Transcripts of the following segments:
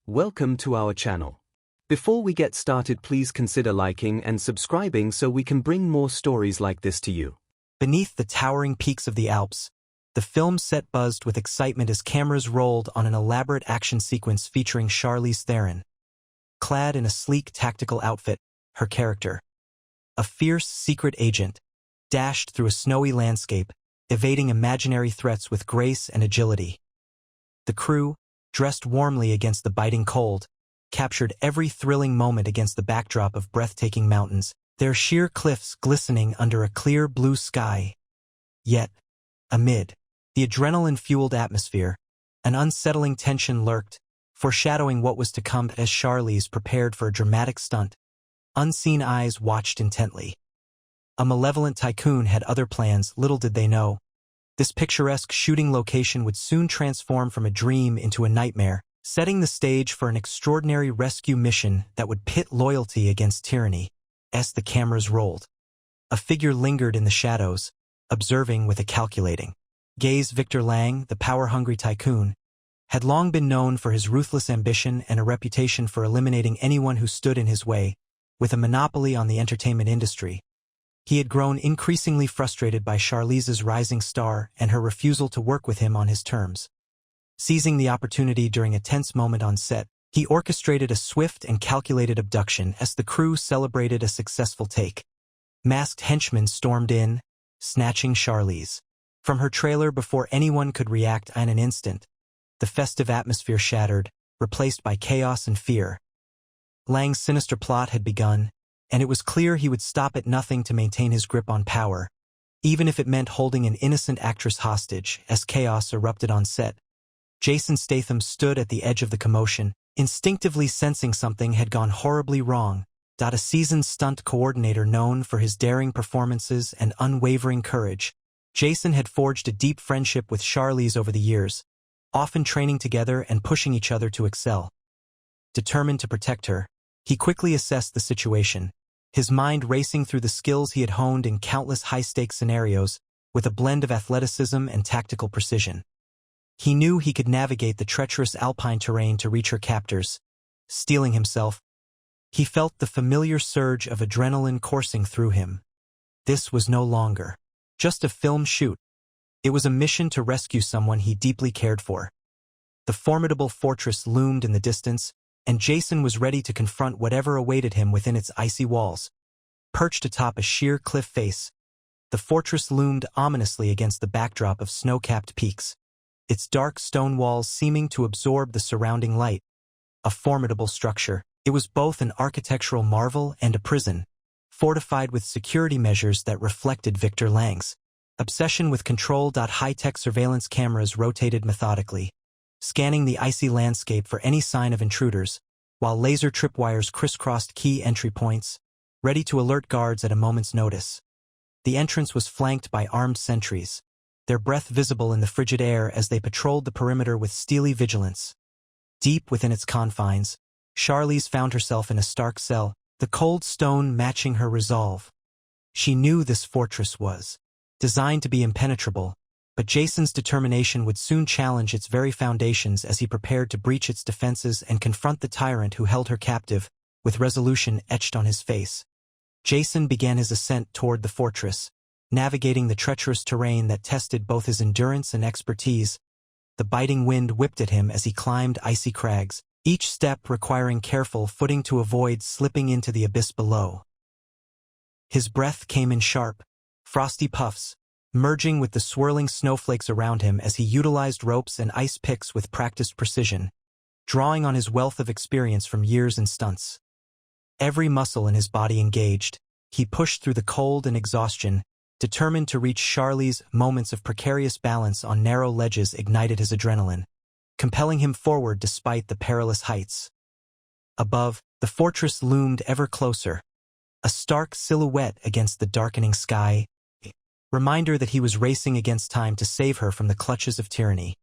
Welcome to our channel. Before we get started, please consider liking and subscribing so we can bring more stories like this to you. Beneath the towering peaks of the Alps, the film set buzzed with excitement as cameras rolled on an elaborate action sequence featuring Charlize Theron. Clad in a sleek tactical outfit, her character, a fierce secret agent, dashed through a snowy landscape, evading imaginary threats with grace and agility. The crew, dressed warmly against the biting cold, captured every thrilling moment against the backdrop of breathtaking mountains, their sheer cliffs glistening under a clear blue sky. Yet, amid the adrenaline-fueled atmosphere, an unsettling tension lurked, foreshadowing what was to come as Charlize prepared for a dramatic stunt. Unseen eyes watched intently. A malevolent tycoon had other plans, little did they know. This picturesque shooting location would soon transform from a dream into a nightmare, setting the stage for an extraordinary rescue mission that would pit loyalty against tyranny. As the cameras rolled, a figure lingered in the shadows, observing with a calculating gaze. Victor Lang, the power-hungry tycoon, had long been known for his ruthless ambition and a reputation for eliminating anyone who stood in his way. With a monopoly on the entertainment industry, he had grown increasingly frustrated by Charlize's rising star and her refusal to work with him on his terms. Seizing the opportunity during a tense moment on set, he orchestrated a swift and calculated abduction as the crew celebrated a successful take. Masked henchmen stormed in, snatching Charlize from her trailer before anyone could react. In an instant, the festive atmosphere shattered, replaced by chaos and fear. Lang's sinister plot had begun, and it was clear he would stop at nothing to maintain his grip on power, even if it meant holding an innocent actress hostage. As chaos erupted on set, Jason Statham stood at the edge of the commotion, instinctively sensing something had gone horribly wrong. A seasoned stunt coordinator known for his daring performances and unwavering courage, Jason had forged a deep friendship with Charlize over the years, often training together and pushing each other to excel. Determined to protect her, he quickly assessed the situation, his mind racing through the skills he had honed in countless high-stakes scenarios with a blend of athleticism and tactical precision. He knew he could navigate the treacherous Alpine terrain to reach her captors. Steeling himself, he felt the familiar surge of adrenaline coursing through him. This was no longer just a film shoot. It was a mission to rescue someone he deeply cared for. The formidable fortress loomed in the distance, and Jason was ready to confront whatever awaited him within its icy walls. Perched atop a sheer cliff face, the fortress loomed ominously against the backdrop of snow-capped peaks, its dark stone walls seeming to absorb the surrounding light. A formidable structure, it was both an architectural marvel and a prison, fortified with security measures that reflected Victor Lang's obsession with control. High-tech surveillance cameras rotated methodically, scanning the icy landscape for any sign of intruders, while laser tripwires crisscrossed key entry points, ready to alert guards at a moment's notice. The entrance was flanked by armed sentries, their breath visible in the frigid air as they patrolled the perimeter with steely vigilance. Deep within its confines, Charlize found herself in a stark cell, the cold stone matching her resolve. She knew this fortress was designed to be impenetrable, but Jason's determination would soon challenge its very foundations as he prepared to breach its defenses and confront the tyrant who held her captive, with resolution etched on his face. Jason began his ascent toward the fortress, navigating the treacherous terrain that tested both his endurance and expertise. The biting wind whipped at him as he climbed icy crags, each step requiring careful footing to avoid slipping into the abyss below. His breath came in sharp, frosty puffs, merging with the swirling snowflakes around him as he utilized ropes and ice picks with practiced precision, drawing on his wealth of experience from years in stunts. Every muscle in his body engaged, he pushed through the cold and exhaustion, determined to reach Charlize. Moments of precarious balance on narrow ledges ignited his adrenaline, compelling him forward despite the perilous heights. Above, the fortress loomed ever closer, a stark silhouette against the darkening sky, reminder that he was racing against time to save her from the clutches of tyranny.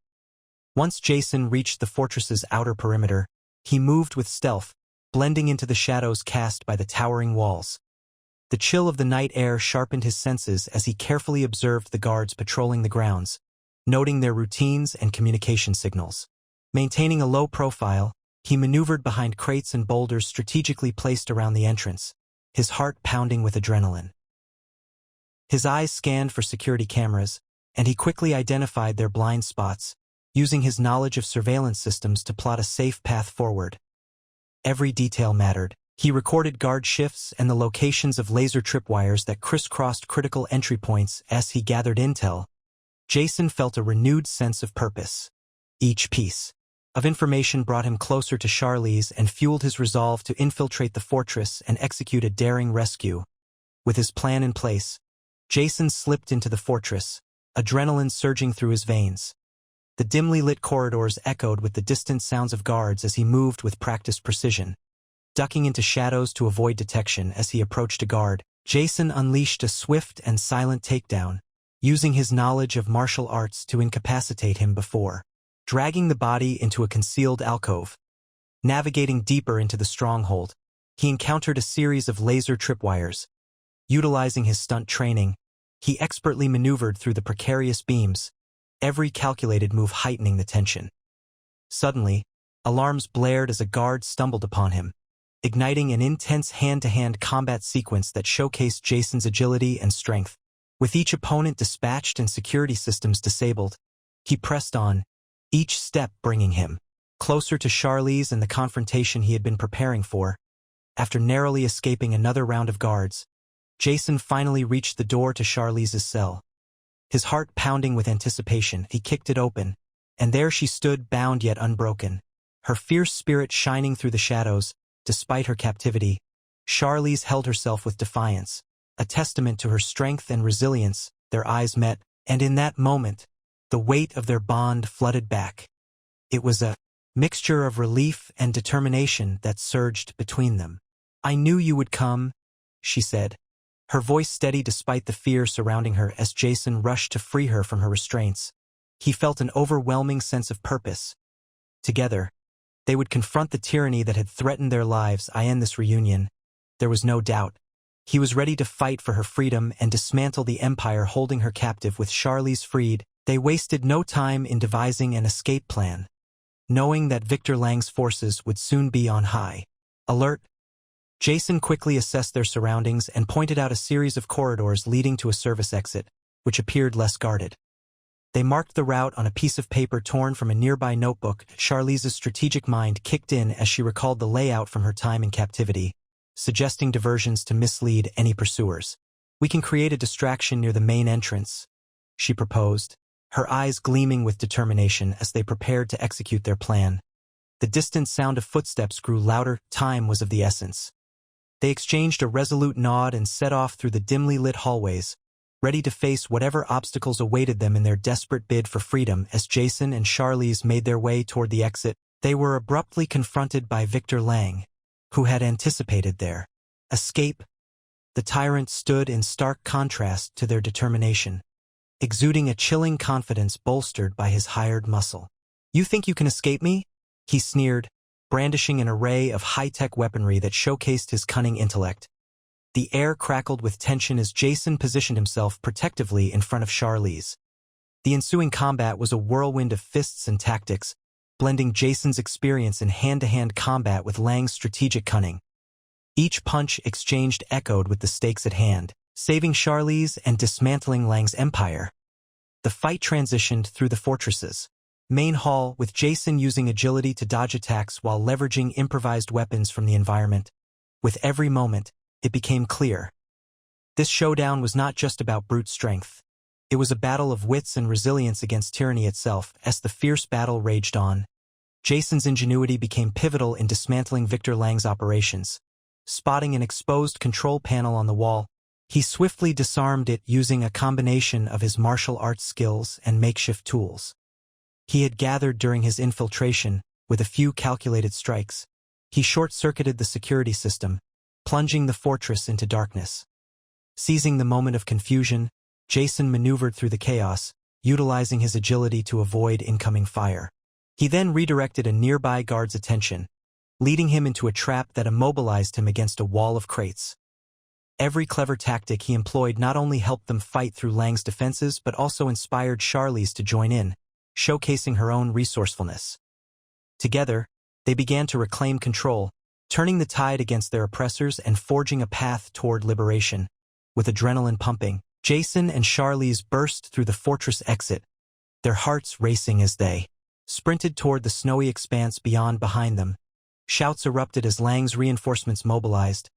Once Jason reached the fortress's outer perimeter, he moved with stealth, blending into the shadows cast by the towering walls. The chill of the night air sharpened his senses as he carefully observed the guards patrolling the grounds, noting their routines and communication signals. Maintaining a low profile, He maneuvered behind crates and boulders strategically placed around the entrance, his heart pounding with adrenaline. His eyes scanned for security cameras, and he quickly identified their blind spots, using his knowledge of surveillance systems to plot a safe path forward. Every detail mattered. He recorded guard shifts and the locations of laser tripwires that crisscrossed critical entry points. As he gathered intel, Jason felt a renewed sense of purpose. Each piece of information brought him closer to Charlize and fueled his resolve to infiltrate the fortress and execute a daring rescue. With his plan in place, Jason slipped into the fortress, adrenaline surging through his veins. The dimly lit corridors echoed with the distant sounds of guards as he moved with practiced precision. Ducking into shadows to avoid detection as he approached a guard, Jason unleashed a swift and silent takedown, using his knowledge of martial arts to incapacitate him before dragging the body into a concealed alcove. Navigating deeper into the stronghold, he encountered a series of laser tripwires. Utilizing his stunt training, he expertly maneuvered through the precarious beams, every calculated move heightening the tension. Suddenly, alarms blared as a guard stumbled upon him, igniting an intense hand-to-hand combat sequence that showcased Jason's agility and strength. With each opponent dispatched and security systems disabled, he pressed on, each step bringing him closer to Charlize and the confrontation he had been preparing for. After narrowly escaping another round of guards, Jason finally reached the door to Charlize's cell. His heart pounding with anticipation, he kicked it open, and there she stood, bound yet unbroken, her fierce spirit shining through the shadows. Despite her captivity, Charlize held herself with defiance, a testament to her strength and resilience. Their eyes met, and in that moment, the weight of their bond flooded back. It was a mixture of relief and determination that surged between them. "I knew you would come," she said, her voice steady despite the fear surrounding her. As Jason rushed to free her from her restraints, he felt an overwhelming sense of purpose. Together, they would confront the tyranny that had threatened their lives. In this reunion, there was no doubt. He was ready to fight for her freedom and dismantle the empire holding her captive. With Charlize freed, they wasted no time in devising an escape plan, knowing that Victor Lang's forces would soon be on high alert. Jason quickly assessed their surroundings and pointed out a series of corridors leading to a service exit, which appeared less guarded. They marked the route on a piece of paper torn from a nearby notebook. Charlize's strategic mind kicked in as she recalled the layout from her time in captivity, suggesting diversions to mislead any pursuers. "We can create a distraction near the main entrance," she proposed, her eyes gleaming with determination as they prepared to execute their plan. The distant sound of footsteps grew louder. Time was of the essence. They exchanged a resolute nod and set off through the dimly lit hallways, ready to face whatever obstacles awaited them in their desperate bid for freedom. As Jason and Charlize made their way toward the exit, they were abruptly confronted by Victor Lang, who had anticipated their escape. The tyrant stood in stark contrast to their determination, exuding a chilling confidence bolstered by his hired muscle. "You think you can escape me?" he sneered, brandishing an array of high-tech weaponry that showcased his cunning intellect. The air crackled with tension as Jason positioned himself protectively in front of Charlize. The ensuing combat was a whirlwind of fists and tactics, blending Jason's experience in hand-to-hand combat with Lang's strategic cunning. Each punch exchanged echoed with the stakes at hand, saving Charlize and dismantling Lang's empire. The fight transitioned through the fortress's main hall, with Jason using agility to dodge attacks while leveraging improvised weapons from the environment. With every moment, it became clear. This showdown was not just about brute strength. It was a battle of wits and resilience against tyranny itself. As the fierce battle raged on, Jason's ingenuity became pivotal in dismantling Victor Lang's operations. Spotting an exposed control panel on the wall, he swiftly disarmed it using a combination of his martial arts skills and makeshift tools he had gathered during his infiltration. With a few calculated strikes, he short-circuited the security system, plunging the fortress into darkness. Seizing the moment of confusion, Jason maneuvered through the chaos, utilizing his agility to avoid incoming fire. He then redirected a nearby guard's attention, leading him into a trap that immobilized him against a wall of crates. Every clever tactic he employed not only helped them fight through Lang's defenses but also inspired Charlize to join in, showcasing her own resourcefulness. Together, They began to reclaim control, turning the tide against their oppressors and forging a path toward liberation. With adrenaline pumping, Jason and Charlize burst through the fortress exit, their hearts racing as they sprinted toward the snowy expanse beyond behind them. Shouts erupted as Lang's reinforcements mobilized,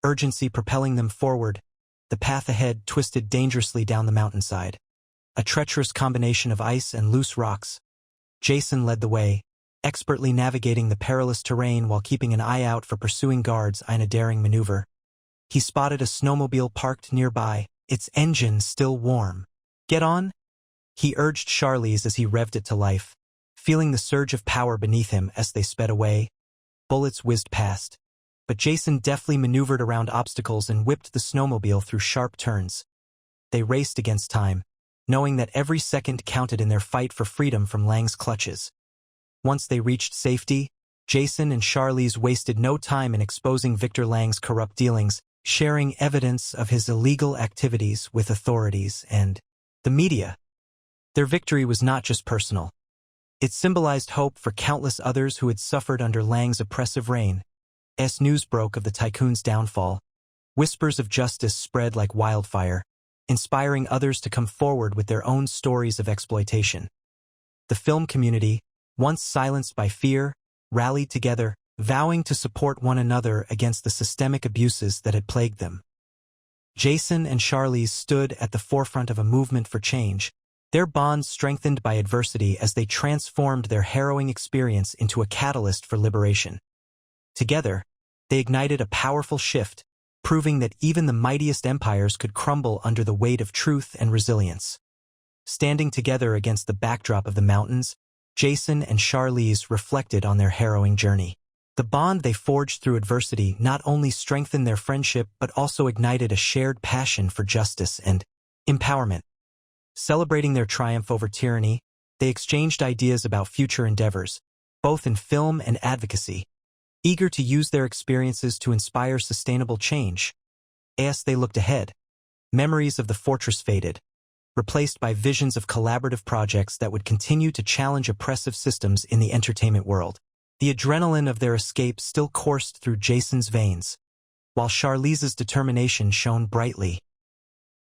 urgency propelling them forward. The path ahead twisted dangerously down the mountainside, a treacherous combination of ice and loose rocks. Jason led the way, expertly navigating the perilous terrain while keeping an eye out for pursuing guards in a daring maneuver. He spotted a snowmobile parked nearby, its engine still warm. "Get on?" he urged Charlize as he revved it to life, feeling the surge of power beneath him as they sped away. Bullets whizzed past, but Jason deftly maneuvered around obstacles and whipped the snowmobile through sharp turns. They raced against time, knowing that every second counted in their fight for freedom from Lang's clutches. Once they reached safety, Jason and Charlize wasted no time in exposing Victor Lang's corrupt dealings, sharing evidence of his illegal activities with authorities and the media. Their victory was not just personal. It symbolized hope for countless others who had suffered under Lang's oppressive reign. As news broke of the tycoon's downfall, whispers of justice spread like wildfire, inspiring others to come forward with their own stories of exploitation. The film community, once silenced by fear, rallied together, vowing to support one another against the systemic abuses that had plagued them. Jason and Charlize stood at the forefront of a movement for change, their bonds strengthened by adversity as they transformed their harrowing experience into a catalyst for liberation. Together, they ignited a powerful shift, proving that even the mightiest empires could crumble under the weight of truth and resilience. Standing together against the backdrop of the mountains, Jason and Charlize reflected on their harrowing journey. The bond they forged through adversity not only strengthened their friendship but also ignited a shared passion for justice and empowerment. Celebrating their triumph over tyranny, they exchanged ideas about future endeavors, both in film and advocacy, eager to use their experiences to inspire sustainable change. As they looked ahead, memories of the fortress faded, replaced by visions of collaborative projects that would continue to challenge oppressive systems in the entertainment world. The adrenaline of their escape still coursed through Jason's veins, while Charlize's determination shone brightly.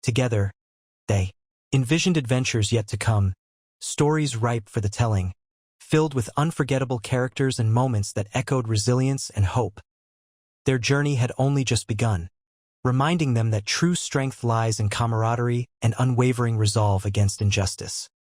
Together, they envisioned adventures yet to come, stories ripe for the telling, filled with unforgettable characters and moments that echoed resilience and hope. Their journey had only just begun, reminding them that true strength lies in camaraderie and unwavering resolve against injustice.